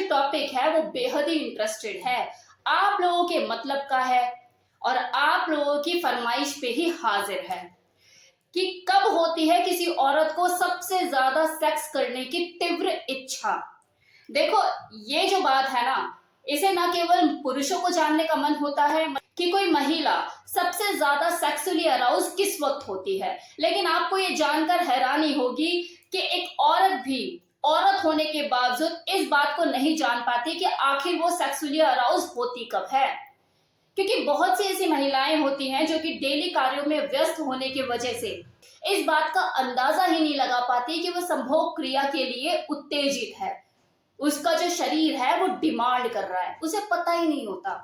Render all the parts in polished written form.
Topic है वो बेहद ही इंटरेस्टेड है, आप लोगों के मतलब का है और आप लोगों की फरमाइश पे ही हाजिर है कि कब होती है किसी औरत को सबसे ज्यादा सेक्स करने की तीव्र इच्छा। देखो, ये जो बात है ना, इसे ना केवल पुरुषों को जानने का मन होता है कि कोई महिला सबसे ज्यादा सेक्सुअली अराउज किस वक्त होती है, लेकिन आपको ये जानकर हैरानी होगी कि एक औरत भी औरत होने के बावजूद इस बात को नहीं जान पाती कि आखिर वो सेक्सुअली अराउज होती कब है। क्योंकि बहुत सी ऐसी महिलाएं होती हैं जो कि डेली कार्यों में व्यस्त होने की वजह से इस बात का अंदाजा ही नहीं लगा पाती कि वो संभोग क्रिया के लिए उत्तेजित है, उसका जो शरीर है वो डिमांड कर रहा है, उसे पता ही नहीं होता।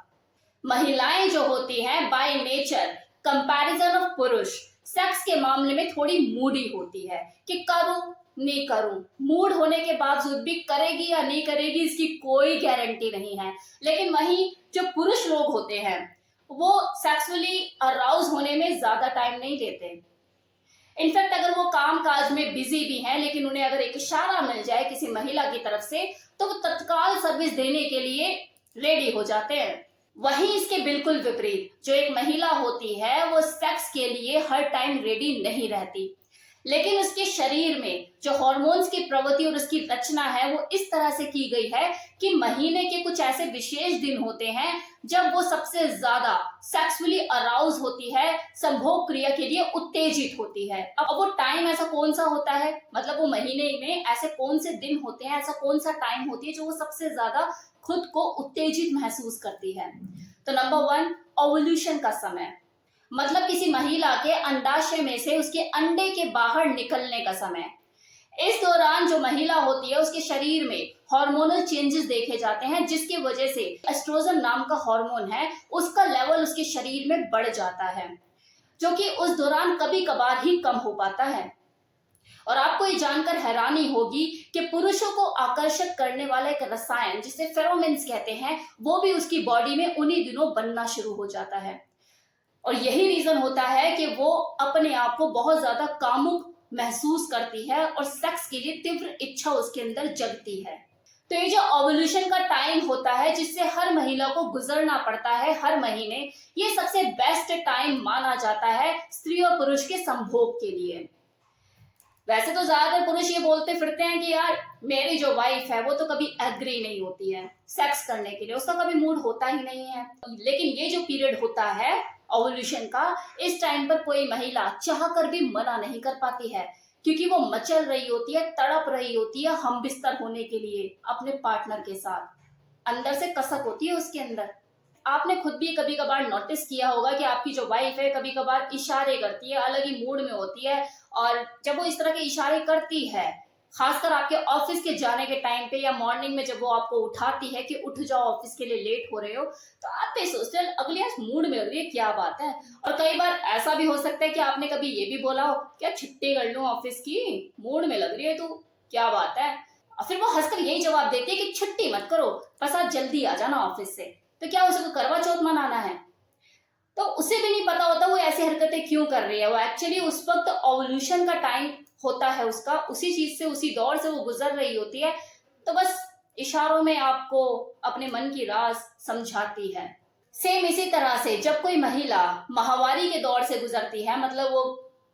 महिलाएं जो होती हैं बाय नेचर कंपैरिजन ऑफ पुरुष सेक्स के मामले में थोड़ी मूडी होती है कि करूं नहीं करूं, मूड होने के बावजूद भी करेगी या नहीं करेगी इसकी कोई गारंटी नहीं है। लेकिन वहीं जो पुरुष लोग होते हैं वो सेक्सुअली अराउज होने में ज्यादा टाइम नहीं लेते। इनफैक्ट अगर वो काम काज में बिजी भी हैं, लेकिन उन्हें अगर एक इशारा मिल जाए किसी महिला की तरफ से तो वो तत्काल सर्विस देने के लिए रेडी हो जाते हैं। वहीं इसके बिल्कुल विपरीत जो एक महिला होती है वो सेक्स के लिए हर टाइम रेडी नहीं रहती, लेकिन उसके शरीर में जो हार्मोन्स की प्रवृत्ति और उसकी रचना है वो इस तरह से की गई है कि महीने के कुछ ऐसे विशेष दिन होते हैं जब वो सबसे ज्यादा सेक्सुअली अराउज होती है, संभोग क्रिया के लिए उत्तेजित होती है। अब वो टाइम ऐसा कौन सा होता है, मतलब वो महीने में ऐसे कौन से दिन होते हैं, ऐसा कौन सा टाइम होती है जो वो सबसे ज्यादा खुद को उत्तेजित महसूस करती है। तो नंबर 1, ओवुलेशन का समय, मतलब किसी महिला के अंडाशय में से उसके अंडे के बाहर निकलने का समय। इस दौरान जो महिला होती है उसके शरीर में हार्मोनल चेंजेस देखे जाते हैं, जिसकी वजह से एस्ट्रोजन नाम का हार्मोन है उसका लेवल उसके शरीर में बढ़ जाता है, जो कि उस दौरान कभी कभार ही कम हो पाता है। और आपको ये जानकर हैरानी होगी कि पुरुषों को आकर्षक करने वाला एक रसायन जिसे फेरोमोन्स कहते हैं वो भी उसकी बॉडी में उन्हीं दिनों बनना शुरू हो जाता है। और यही रीजन होता है कि वो अपने आप को बहुत ज्यादा कामुक महसूस करती है और सेक्स के लिए तीव्र इच्छा उसके अंदर जगती है। तो ये जो ओवुलेशन का टाइम होता है जिससे हर महिला को गुजरना पड़ता है हर महीने, ये सबसे बेस्ट टाइम माना जाता है स्त्री और पुरुष के संभोग के लिए। वैसे तो ज्यादातर पुरुष ये बोलते फिरते हैं कि यार मेरी जो वाइफ है वो तो कभी एग्री नहीं होती है सेक्स करने के लिए, उसका कभी मूड होता ही नहीं है। लेकिन ये जो पीरियड होता है ओवुलेशन का, इस टाइम पर कोई महिला चाह कर भी मना नहीं कर पाती है, क्योंकि वो मचल रही होती है, तड़प रही होती है हम बिस्तर होने के लिए अपने पार्टनर के साथ। अंदर से कसक होती है उसके अंदर। आपने खुद भी कभी कभार नोटिस किया होगा कि आपकी जो वाइफ है कभी कभार इशारे करती है, अलग ही मूड में होती है, और जब वो इस तरह के इशारे करती है, खासकर आपके ऑफिस के जाने के टाइम पे या मॉर्निंग में जब वो आपको उठाती है कि उठ जाओ ऑफिस के लिए लेट हो रहे हो, तो आप पे सोचते हैं अगले आज मूड में हो रही है, क्या बात है। और कई बार ऐसा भी हो सकता है कि आपने कभी ये भी बोला हो क्या छुट्टी कर लूं ऑफिस की, मूड में लग रही है तू, क्या बात है। और फिर वो हंसकर यही जवाब देती है कि छुट्टी मत करो, बस आज जल्दी आ जाना ऑफिस से। तो क्या उसे को करवा चौथ मनाना है? तो उसे भी नहीं पता होता वो ऐसी हरकतें क्यों कर रही है। वो एक्चुअली उस वक्त ओवुलेशन का टाइम होता है उसका, उसी चीज से उसी दौर से वो गुजर रही होती है, तो बस इशारों में आपको अपने मन की राज समझाती है। सेम इसी तरह से जब कोई महिला माहवारी के दौर से गुजरती है, मतलब वो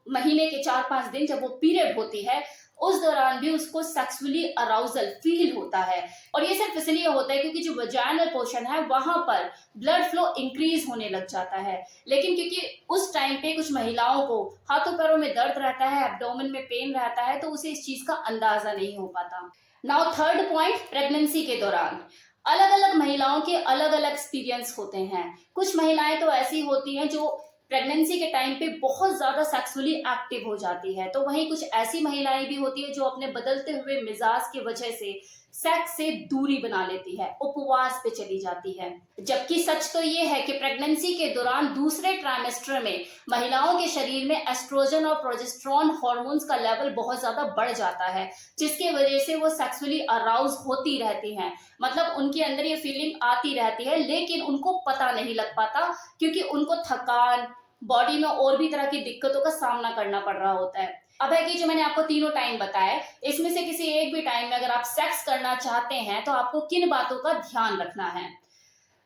महीने के 4-5 दिन जब वो पीरियड होती है, उस दौरान भी उसको सेक्सुअली अराउजल फील होता है। और ये सिर्फ इसलिए होता है क्योंकि जो वजाइनल पोर्शन है वहां पर ब्लड फ्लो इंक्रीज होने लग जाता है। लेकिन क्योंकि उस टाइम पे कुछ महिलाओं को हाथों पैरों में दर्द रहता है, एब्डोमेन में पेन रहता है, तो उसे इस चीज का अंदाजा नहीं हो पाता। नाउ थर्ड पॉइंट, प्रेगनेंसी के दौरान अलग अलग महिलाओं के अलग अलग एक्सपीरियंस होते हैं। कुछ महिलाएं तो ऐसी होती हैं जो प्रेगनेंसी के टाइम पे बहुत ज्यादा सेक्सुअली एक्टिव हो जाती है, तो वहीं कुछ ऐसी महिलाएं भी होती है जो अपने बदलते हुए मिजाज की वजह से सेक्स से दूरी बना लेती है, उपवास पे चली जाती है। जबकि सच तो ये है कि प्रेगनेंसी के दौरान दूसरे ट्राइमेस्टर में महिलाओं के शरीर में एस्ट्रोजन और प्रोजेस्टेरोन हार्मोन्स का लेवल बहुत ज्यादा बढ़ जाता है, जिसकी वजह से वो सेक्सुअली अराउज होती रहती हैं। मतलब उनके अंदर ये फीलिंग आती रहती है, लेकिन उनको पता नहीं लग पाता क्योंकि उनको थकान, बॉडी में और भी तरह की दिक्कतों का सामना करना पड़ रहा होता है। अब है कि जो मैंने आपको तीनों टाइम बताए, इसमें से किसी एक भी टाइम में अगर आप सेक्स करना चाहते हैं तो आपको किन बातों का ध्यान रखना है।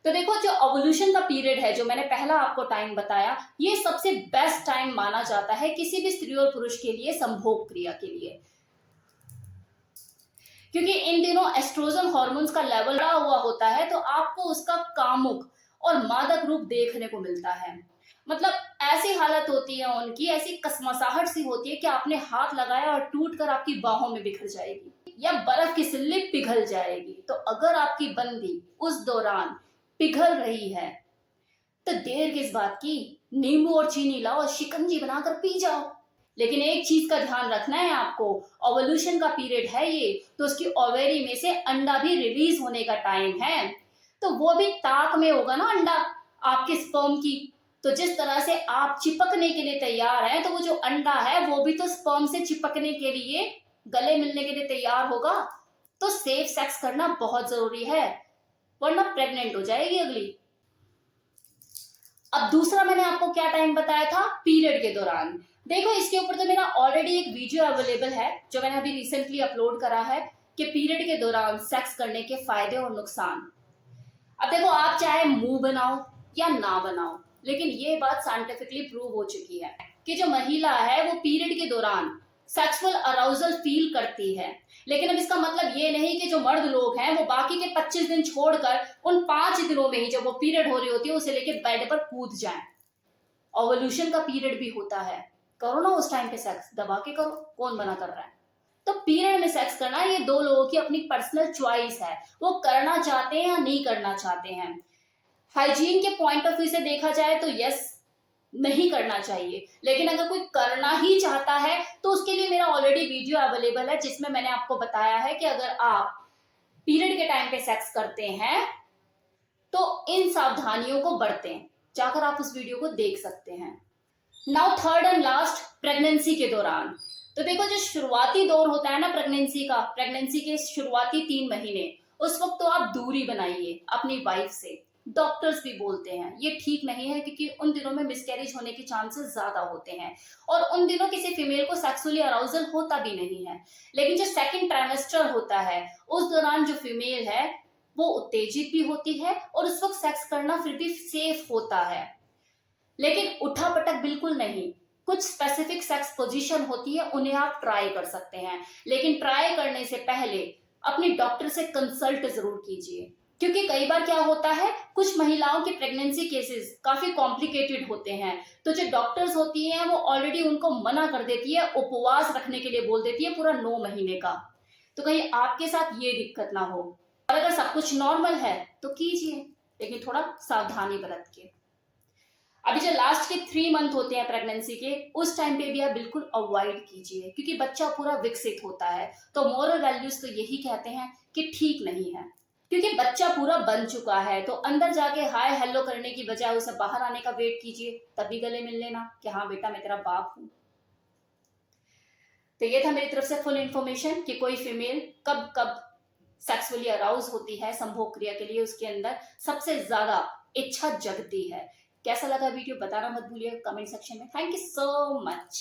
तो देखो, जो ओवुलेशन का पीरियड है, जो मैंने पहला आपको टाइम बताया, ये सबसे बेस्ट टाइम माना जाता है किसी भी स्त्री और पुरुष के लिए, संभोग क्रिया के लिए, क्योंकि इन दिनों एस्ट्रोजन हार्मोन्स का लेवल बढ़ा हुआ होता है, तो आपको उसका कामुक और मादक रूप देखने को मिलता है। मतलब ऐसी हालत होती है उनकी, ऐसी कसमसाहट सी होती है कि आपने हाथ लगाया और टूट कर आपकी बाहों में बिखर जाएगी, या बर्फ की सिल्ली पिघल जाएगी। तो अगर आपकी बंदी उस दौरान पिघल रही है तो देर किस बात की, नींबू और चीनी लाओ, शिकंजी बनाकर पी जाओ। लेकिन एक चीज का ध्यान रखना है आपको, ओवुलेशन का पीरियड है ये, तो उसकी ओवेरी में से अंडा भी रिलीज होने का टाइम है, तो वो भी ताक में होगा ना अंडा आपके स्पर्म की। तो जिस तरह से आप चिपकने के लिए तैयार हैं, तो वो जो अंडा है वो भी तो स्पर्म से चिपकने के लिए, गले मिलने के लिए तैयार होगा। तो सेफ सेक्स करना बहुत जरूरी है, वरना प्रेग्नेंट हो जाएगी अगली। अब दूसरा मैंने आपको क्या टाइम बताया था, पीरियड के दौरान। देखो, इसके ऊपर तो मेरा ऑलरेडी एक वीडियो अवेलेबल है जो मैंने अभी रिसेंटली अपलोड करा है कि पीरियड के दौरान सेक्स करने के फायदे और नुकसान। अब देखो, आप चाहे मुंह बनाओ या ना बनाओ, लेकिन ये बात साइंटिफिकली प्रूव हो चुकी है कि जो महिला है वो पीरियड के दौरान सेक्सुअल अराउजल फील करती है। लेकिन अब इसका मतलब ये नहीं कि जो मर्द लोग हैं वो बाकी के 25 दिन छोड़कर उन 5 दिनों में ही जब वो पीरियड हो रही होती है उसे लेके बेड पर कूद जाएं। ओवुलेशन का पीरियड भी होता है, करो ना उस टाइम पे सेक्स, दबा के करो, कौन मना कर रहा है। तो पीरियड में सेक्स करना ये दो लोगों की अपनी पर्सनल चॉइस है, वो करना चाहते हैं या नहीं करना चाहते हैं। हाइजीन के पॉइंट ऑफ व्यू से देखा जाए तो यस, नहीं करना चाहिए, लेकिन अगर कोई करना ही चाहता है तो उसके लिए मेरा ऑलरेडी वीडियो अवेलेबल है जिसमें मैंने आपको बताया है कि अगर आप पीरियड के टाइम पे सेक्स करते हैं तो इन सावधानियों को बरतें, जाकर आप उस वीडियो को देख सकते हैं। Now third and last, pregnancy के दौरान। तो देखो, जो शुरुआती दौर होता है ना प्रेगनेंसी का, प्रेगनेंसी के शुरुआती 3 महीने, उस वक्त तो आप दूरी बनाइए अपनी वाइफ से। डॉक्टर्स भी बोलते हैं ये ठीक नहीं है, क्योंकि उन दिनों में मिसकैरेज होने के चांसेस ज्यादा होते हैं और उन दिनों किसी फीमेल को सेक्सुअली अराउजल होता भी नहीं है। लेकिन जो सेकंड ट्राइमेस्टर होता है, उस दौरान जो फीमेल है वो उत्तेजित भी होती है और उस वक्त सेक्स करना फिर भी सेफ होता है। लेकिन उठापटक बिल्कुल नहीं, कुछ स्पेसिफिक सेक्स पोजीशन होती है, उन्हें आप ट्राई कर सकते हैं, लेकिन ट्राई करने से पहले अपने डॉक्टर से कंसल्ट जरूर कीजिए। क्योंकि कई बार क्या होता है, कुछ महिलाओं के प्रेगनेंसी केसेस काफी कॉम्प्लिकेटेड होते हैं, तो जो डॉक्टर्स होती हैं वो ऑलरेडी उनको मना कर देती है, उपवास रखने के लिए बोल देती है पूरा 9 महीने का। तो कहीं आपके साथ ये दिक्कत ना हो, और अगर सब कुछ नॉर्मल है तो कीजिए, लेकिन थोड़ा सावधानी बरत के। अभी जो लास्ट के 3 मंथ होते हैं प्रेगनेंसी के, उस टाइम पे भी आप बिल्कुल अवॉइड कीजिए, क्योंकि बच्चा पूरा विकसित होता है। तो मोरल वैल्यूज तो यही कहते हैं कि ठीक नहीं है, क्योंकि बच्चा पूरा बन चुका है, तो अंदर जाके हाय हेलो करने की बजाय उसे बाहर आने का वेट कीजिए, तभी गले मिल लेना कि हाँ बेटा मैं तेरा बाप हूं। तो ये था मेरी तरफ से फुल इंफॉर्मेशन कि कोई फीमेल कब कब सेक्सुअली अराउज होती है संभोग क्रिया के लिए, उसके अंदर सबसे ज्यादा इच्छा जगती है। कैसा लगा वीडियो बताना मत भूलिएगा कमेंट सेक्शन में। Thank you so much.